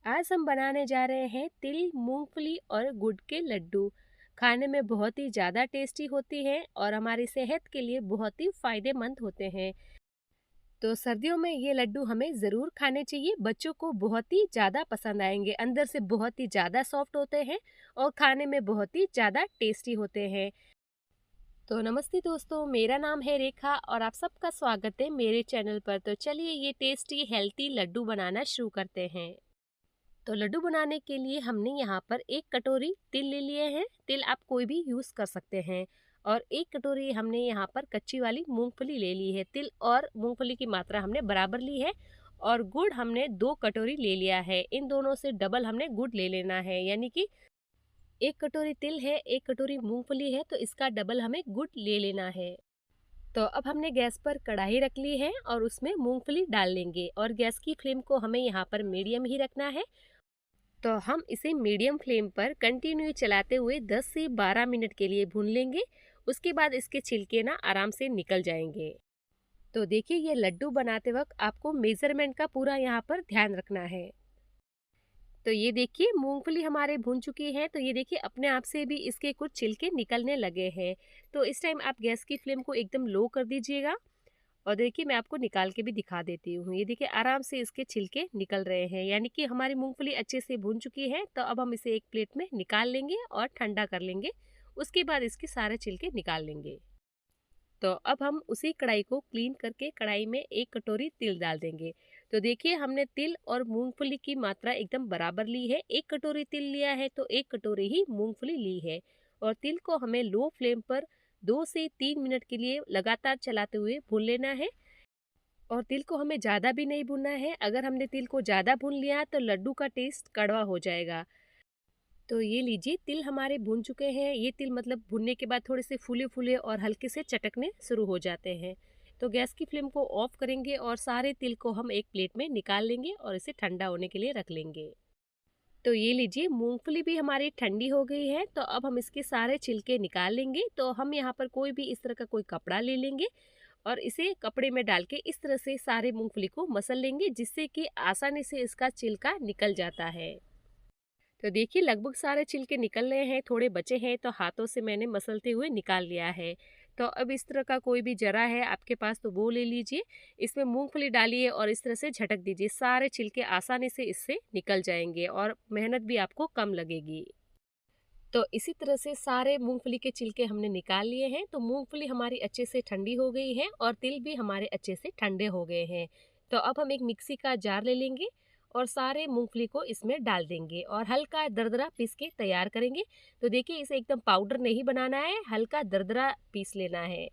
आज हम बनाने जा रहे हैं तिल, मूंगफली और गुड़ के लड्डू। खाने में बहुत ही ज़्यादा टेस्टी होती हैं और हमारी सेहत के लिए बहुत ही फायदेमंद होते हैं। तो सर्दियों में ये लड्डू हमें ज़रूर खाने चाहिए। बच्चों को बहुत ही ज़्यादा पसंद आएंगे। अंदर से बहुत ही ज़्यादा सॉफ्ट होते हैं और खाने में बहुत ही ज़्यादा टेस्टी होते हैं। तो नमस्ते दोस्तों, मेरा नाम है रेखा और आप सबका स्वागत है मेरे चैनल पर। तो चलिए ये टेस्टी हेल्थी लड्डू बनाना शुरू करते हैं। तो लड्डू बनाने के लिए हमने यहाँ पर एक कटोरी तिल ले लिए हैं। तिल आप कोई भी यूज़ कर सकते हैं। और एक कटोरी हमने यहाँ पर कच्ची वाली मूंगफली ले ली है। तिल और मूंगफली की मात्रा हमने बराबर ली है। और गुड़ हमने 2 कटोरी ले लिया है। इन दोनों से डबल हमने गुड़ ले लेना है, यानी कि एक कटोरी तिल है, एक कटोरी मूंगफली है, तो इसका डबल हमें गुड़ ले लेना है। तो अब हमने गैस पर कढ़ाई रख ली है और उसमें मूंगफली डाल लेंगे और गैस की फ्लेम को हमें यहाँ पर मीडियम ही रखना है। तो हम इसे मीडियम फ्लेम पर कंटिन्यू चलाते हुए 10 से 12 मिनट के लिए भून लेंगे। उसके बाद इसके छिलके ना आराम से निकल जाएंगे। तो देखिए, ये लड्डू बनाते वक्त आपको मेजरमेंट का पूरा यहाँ पर ध्यान रखना है। तो ये देखिए, मूंगफली हमारे भून चुकी है। तो ये देखिए, अपने आप से भी इसके कुछ छिलके निकलने लगे हैं। तो इस टाइम आप गैस की फ्लेम को एकदम लो कर दीजिएगा। और देखिए, मैं आपको निकाल के भी दिखा देती हूँ। ये देखिए, आराम से इसके छिलके निकल रहे हैं, यानी कि हमारी मूंगफली अच्छे से भून चुकी है। तो अब हम इसे एक प्लेट में निकाल लेंगे और ठंडा कर लेंगे। उसके बाद इसके सारे छिलके निकाल लेंगे। तो अब हम उसी कढ़ाई को क्लीन करके कढ़ाई में एक कटोरी तिल डाल देंगे। तो देखिए, हमने तिल और मूंगफली की मात्रा एकदम बराबर ली है। एक कटोरी तिल लिया है तो एक कटोरी ही मूंगफली ली है। और तिल को हमें लो फ्लेम पर 2 से 3 मिनट के लिए लगातार चलाते हुए भून लेना है। और तिल को हमें ज़्यादा भी नहीं भूनना है। अगर हमने तिल को ज़्यादा भून लिया तो लड्डू का टेस्ट कड़वा हो जाएगा। तो ये लीजिए, तिल हमारे भून चुके हैं। ये तिल मतलब भुनने के बाद थोड़े से फूले फूले और हल्के से चटकने शुरू हो जाते हैं। तो गैस की फ्लेम को ऑफ करेंगे और सारे तिल को हम एक प्लेट में निकाल लेंगे और इसे ठंडा होने के लिए रख लेंगे। तो ये लीजिए, मूंगफली भी हमारी ठंडी हो गई है। तो अब हम इसके सारे छिलके निकाल लेंगे। तो हम यहाँ पर कोई भी इस तरह का कोई कपड़ा ले लेंगे और इसे कपड़े में डाल के इस तरह से सारे मूंगफली को मसल लेंगे, जिससे कि आसानी से इसका छिलका निकल जाता है। तो देखिए, लगभग सारे छिलके निकल रहे हैं। थोड़े बचे हैं तो हाथों से मैंने मसलते हुए निकाल लिया है। तो अब इस तरह का कोई भी जरा है आपके पास तो वो ले लीजिए। इसमें मूंगफली डालिए और इस तरह से झटक दीजिए। सारे छिलके आसानी से इससे निकल जाएंगे और मेहनत भी आपको कम लगेगी। तो इसी तरह से सारे मूंगफली के छिलके हमने निकाल लिए हैं। तो मूंगफली हमारी अच्छे से ठंडी हो गई है और तिल भी हमारे अच्छे से ठंडे हो गए हैं। तो अब हम एक मिक्सी का जार ले लेंगे और सारे मूंगफली को इसमें डाल देंगे और हल्का दरदरा पीस के तैयार करेंगे। तो देखिए, इसे एकदम पाउडर नहीं बनाना है, हल्का दरदरा पीस लेना है।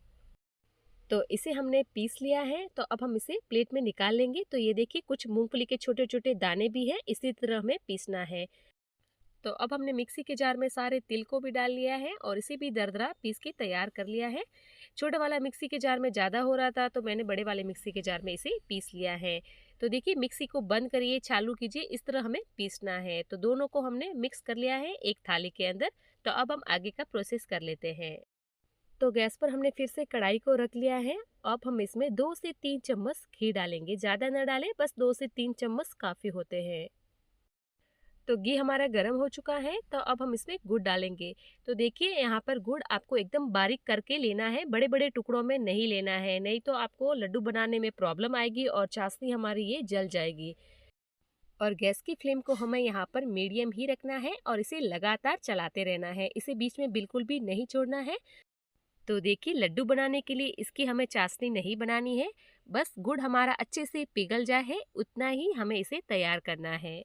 तो इसे हमने पीस लिया है। तो अब हम इसे प्लेट में निकाल लेंगे। तो ये देखिए, कुछ मूंगफली के छोटे छोटे दाने भी हैं, इसी तरह हमें पीसना है। तो अब हमने मिक्सी के जार में सारे तिल को भी डाल लिया है और इसे भी दरदरा पीस के तैयार कर लिया है। छोटा वाला मिक्सी के जार में ज़्यादा हो रहा था तो मैंने बड़े वाले मिक्सी के जार में इसे पीस लिया है। तो देखिए, मिक्सी को बंद करिए, चालू कीजिए, इस तरह हमें पीसना है। तो दोनों को हमने मिक्स कर लिया है एक थाली के अंदर। तो अब हम आगे का प्रोसेस कर लेते हैं। तो गैस पर हमने फिर से कढ़ाई को रख लिया है। अब हम इसमें 2 से 3 चम्मच घी डालेंगे। ज़्यादा न डालें, बस 2 से 3 चम्मच काफ़ी होते हैं। तो घी हमारा गर्म हो चुका है। तो अब हम इसमें गुड़ डालेंगे। तो देखिए, यहाँ पर गुड़ आपको एकदम बारीक करके लेना है, बड़े बड़े टुकड़ों में नहीं लेना है, नहीं तो आपको लड्डू बनाने में प्रॉब्लम आएगी और चाशनी हमारी ये जल जाएगी। और गैस की फ्लेम को हमें यहाँ पर मीडियम ही रखना है और इसे लगातार चलाते रहना है, इसे बीच में बिल्कुल भी नहीं छोड़ना है। तो देखिए, लड्डू बनाने के लिए इसकी हमें चाशनी नहीं बनानी है, बस गुड़ हमारा अच्छे से पिघल जाए उतना ही हमें इसे तैयार करना है।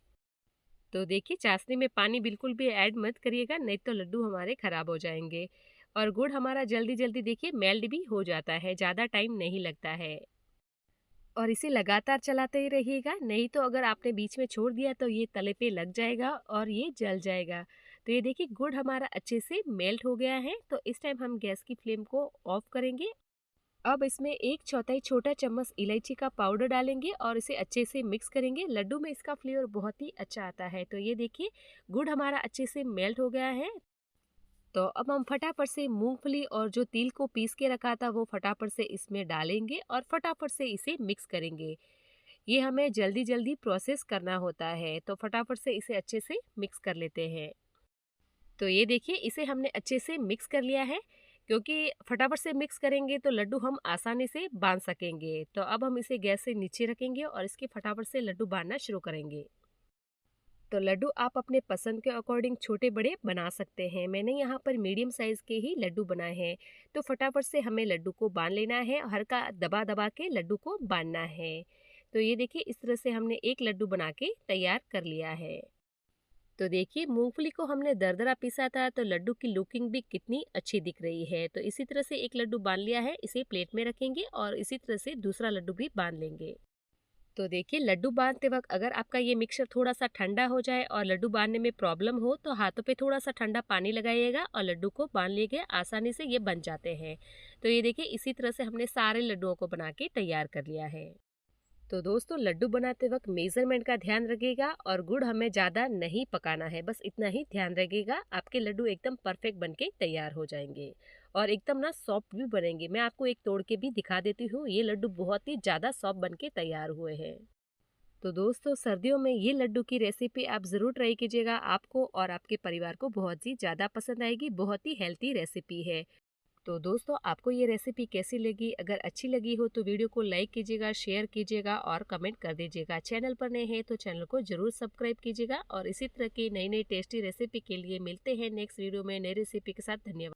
तो देखिए, चाशनी में पानी बिल्कुल भी ऐड मत करिएगा, नहीं तो लड्डू हमारे खराब हो जाएंगे। और गुड़ हमारा जल्दी जल्दी देखिए मेल्ट भी हो जाता है, ज़्यादा टाइम नहीं लगता है। और इसे लगातार चलाते ही रहिएगा, नहीं तो अगर आपने बीच में छोड़ दिया तो ये तले पे लग जाएगा और ये जल जाएगा। तो ये देखिए, गुड़ हमारा अच्छे से मेल्ट हो गया है। तो इस टाइम हम गैस की फ्लेम को ऑफ करेंगे। अब इसमें 1/4 छोटा चम्मच इलायची का पाउडर डालेंगे और इसे अच्छे से मिक्स करेंगे। लड्डू में इसका फ्लेवर बहुत ही अच्छा आता है। तो ये देखिए, गुड़ हमारा अच्छे से मेल्ट हो गया है। तो अब हम फटाफट से मूंगफली और जो तिल को पीस के रखा था वो फटाफट से इसमें डालेंगे और फटाफट से इसे मिक्स करेंगे। ये हमें जल्दी जल्दी प्रोसेस करना होता है, तो फटाफट से इसे अच्छे से मिक्स कर लेते हैं। तो ये देखिए इसे हमने अच्छे से मिक्स कर लिया है, क्योंकि फटाफट से मिक्स करेंगे तो लड्डू हम आसानी से बांध सकेंगे। तो अब हम इसे गैस से नीचे रखेंगे और इसके फटाफट से लड्डू बांधना शुरू करेंगे। तो लड्डू आप अपने पसंद के अकॉर्डिंग छोटे बड़े बना सकते हैं। मैंने यहाँ पर मीडियम साइज़ के ही लड्डू बनाए हैं। तो फटाफट से हमें लड्डू को बांध लेना है, हल्का दबा दबा के लड्डू को बांधना है। तो ये देखिए इस तरह से हमने एक लड्डू बना के तैयार कर लिया है। तो देखिए मूंगफली को हमने दरदरा पीसा था, तो लड्डू की लुकिंग भी कितनी अच्छी दिख रही है। तो इसी तरह से एक लड्डू बांध लिया है, इसे प्लेट में रखेंगे और इसी तरह से दूसरा लड्डू भी बांध लेंगे। तो देखिए लड्डू बांधते वक्त अगर आपका ये मिक्सचर थोड़ा सा ठंडा हो जाए और लड्डू बांधने में प्रॉब्लम हो, तो हाथों पे थोड़ा सा ठंडा पानी लगाइएगा और लड्डू को बांध लीजिए, आसानी से ये बन जाते हैं। तो ये देखिए इसी तरह से हमने सारे लड्डुओं को बना के तैयार कर लिया है। तो दोस्तों लड्डू बनाते वक्त मेजरमेंट का ध्यान रखिएगा और गुड़ हमें ज़्यादा नहीं पकाना है, बस इतना ही ध्यान रखिएगा। आपके लड्डू एकदम परफेक्ट बनके तैयार हो जाएंगे और एकदम ना सॉफ्ट भी बनेंगे। मैं आपको एक तोड़ के भी दिखा देती हूँ, ये लड्डू बहुत ही ज़्यादा सॉफ्ट बनके तैयार हुए हैं। तो दोस्तों सर्दियों में ये लड्डू की रेसिपी आप ज़रूर ट्राई कीजिएगा, आपको और आपके परिवार को बहुत ही ज़्यादा पसंद आएगी। बहुत ही हेल्थी रेसिपी है। तो दोस्तों आपको ये रेसिपी कैसी लगी? अगर अच्छी लगी हो तो वीडियो को लाइक कीजिएगा, शेयर कीजिएगा और कमेंट कर दीजिएगा। चैनल पर नए हैं तो चैनल को जरूर सब्सक्राइब कीजिएगा और इसी तरह की नई नई टेस्टी रेसिपी के लिए मिलते हैं नेक्स्ट वीडियो में नई रेसिपी के साथ। धन्यवाद।